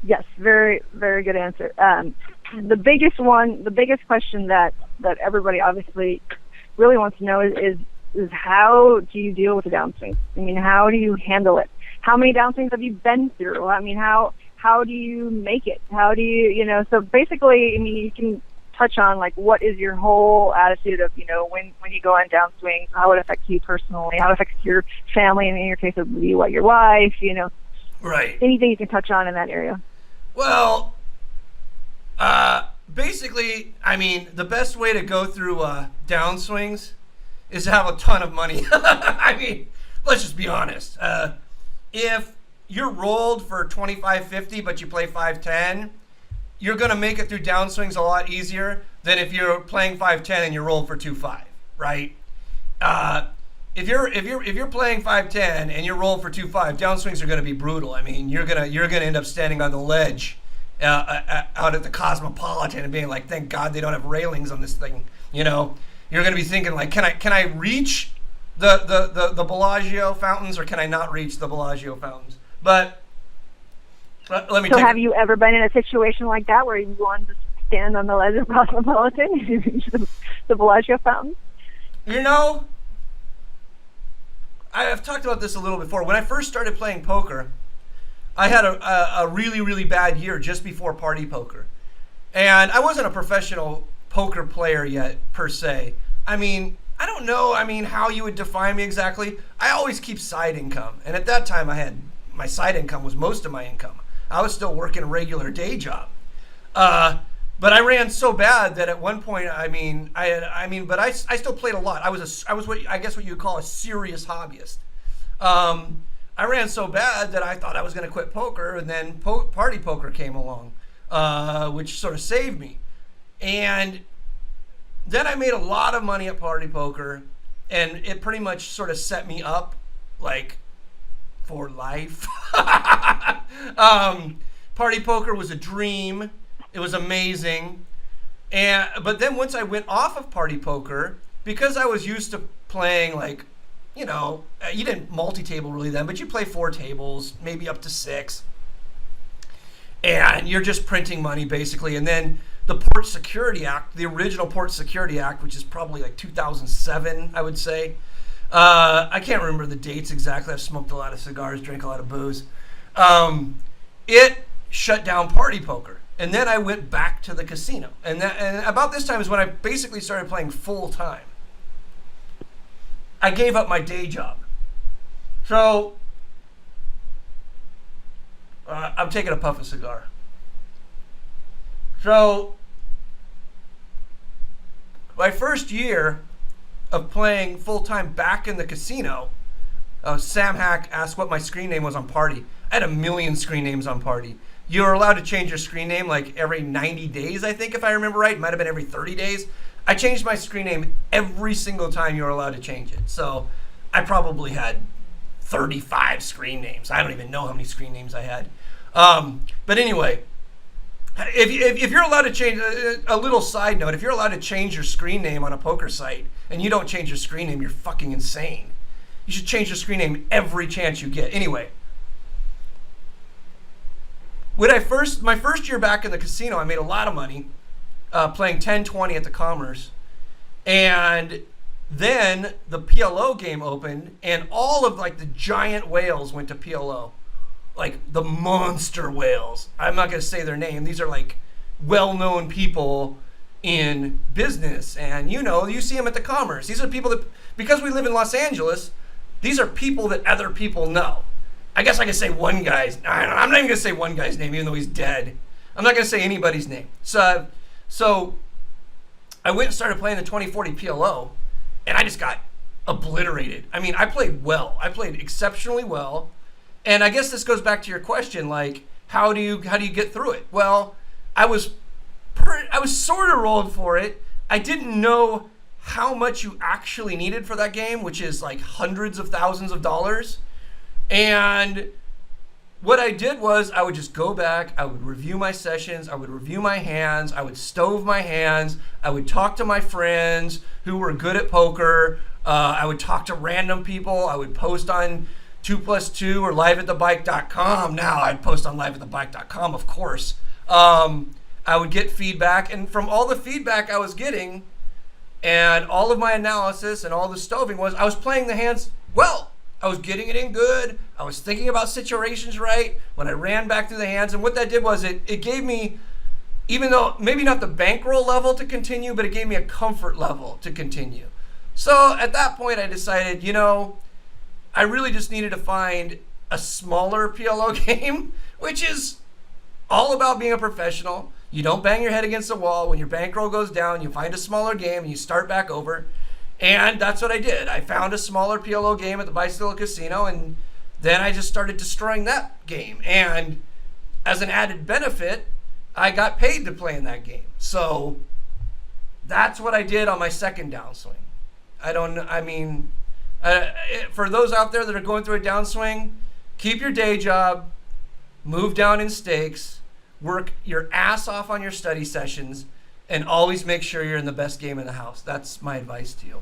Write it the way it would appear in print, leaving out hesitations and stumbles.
Yes, very, very good answer. The biggest question that everybody obviously really wants to know is how do you deal with the downswings? I mean, how do you handle it? How many downswings have you been through? I mean, how do you make it? How do you, so basically, I mean, you can touch on, like, what is your whole attitude of, when you go on downswings, how it affects you personally, how it affects your family, and in your case, it would be your wife, Right. Anything you can touch on in that area. Well, basically, I mean, the best way to go through downswings is to have a ton of money. I mean, let's just be honest. If you're rolled for 25.50 but you play 5.10, you're gonna make it through downswings a lot easier than if you're playing 5.10 and you're rolled for 2.5, right? If you're playing 5.10 and you're rolled for 2.5, downswings are gonna be brutal. I mean, you're gonna end up standing on the ledge out at the Cosmopolitan and being like, thank God they don't have railings on this thing. You're gonna be thinking like, can I reach the Bellagio fountains, or can I not reach the Bellagio fountains? But let me. So, have you ever been in a situation like that where you wanted to stand on the ledge of Cosmopolitan and you reach the Bellagio fountains? I've talked about this a little before. When I first started playing poker, I had a really, really bad year just before party poker, and I wasn't a professional poker player yet per se. I mean, I don't know. I mean, how you would define me exactly. I always keep side income, and at that time, my side income was most of my income. I was still working a regular day job, but I ran so bad that at one point, but I still played a lot. I was what you would call a serious hobbyist. I ran so bad that I thought I was going to quit poker, and then party poker came along, which sort of saved me. And then I made a lot of money at party poker, and it pretty much sort of set me up like for life. Party poker was a dream. It was amazing. But then once I went off of party poker, because I was used to playing like, you didn't multi-table really then, but you play 4 tables, maybe up to 6. And you're just printing money basically. And then the Port Security Act, the original Port Security Act, which is probably like 2007, I would say. I can't remember the dates exactly. I've smoked a lot of cigars, drank a lot of booze. It shut down party poker. And then I went back to the casino. And about this time is when I basically started playing full time. I gave up my day job. So, I'm taking a puff of cigar. So, my first year of playing full-time back in the casino, Sam Hack asked what my screen name was on Party. I had a million screen names on Party. You were allowed to change your screen name like every 90 days, I think, if I remember right. It might have been every 30 days. I changed my screen name every single time you were allowed to change it. So I probably had 35 screen names. I don't even know how many screen names I had. But anyway, if you're allowed to change, a little side note, if you're allowed to change your screen name on a poker site and you don't change your screen name, you're fucking insane. You should change your screen name every chance you get. Anyway, my first year back in the casino, I made a lot of money playing 10-20 at the Commerce. And then the PLO game opened and all of like the giant whales went to PLO. Like the monster whales. I'm not going to say their name. These are like well-known people in business. And you see them at the Commerce. These are people that, because we live in Los Angeles, these are people that other people know. I guess I can say one guy's, I'm not even going to say one guy's name, even though he's dead. I'm not going to say anybody's name. So I went and started playing the 2040 PLO, and I just got obliterated. I mean, I played well. I played exceptionally well. And I guess this goes back to your question, like, how do you get through it? Well, I was sort of rolled for it. I didn't know how much you actually needed for that game, which is like hundreds of thousands of dollars. And what I did was I would just go back, I would review my sessions, I would review my hands, I would stove my hands, I would talk to my friends who were good at poker, I would talk to random people, I would post on 2+2 or liveatthebike.com. Now I'd post on liveatthebike.com, of course. I would get feedback, and from all the feedback I was getting and all of my analysis and all the stoving was I was playing the hands well. I was getting it in good. I was thinking about situations right when I ran back through the hands. And what that did was it gave me, even though maybe not the bankroll level to continue, but it gave me a comfort level to continue. So at that point I decided, I really just needed to find a smaller PLO game, which is all about being a professional. You don't bang your head against the wall. When your bankroll goes down, you find a smaller game and you start back over. And that's what I did. I found a smaller PLO game at the Bicycle Casino, and then I just started destroying that game. And as an added benefit, I got paid to play in that game. So that's what I did on my second downswing. For those out there that are going through a downswing, keep your day job, move down in stakes, work your ass off on your study sessions, and always make sure you're in the best game in the house. That's my advice to you.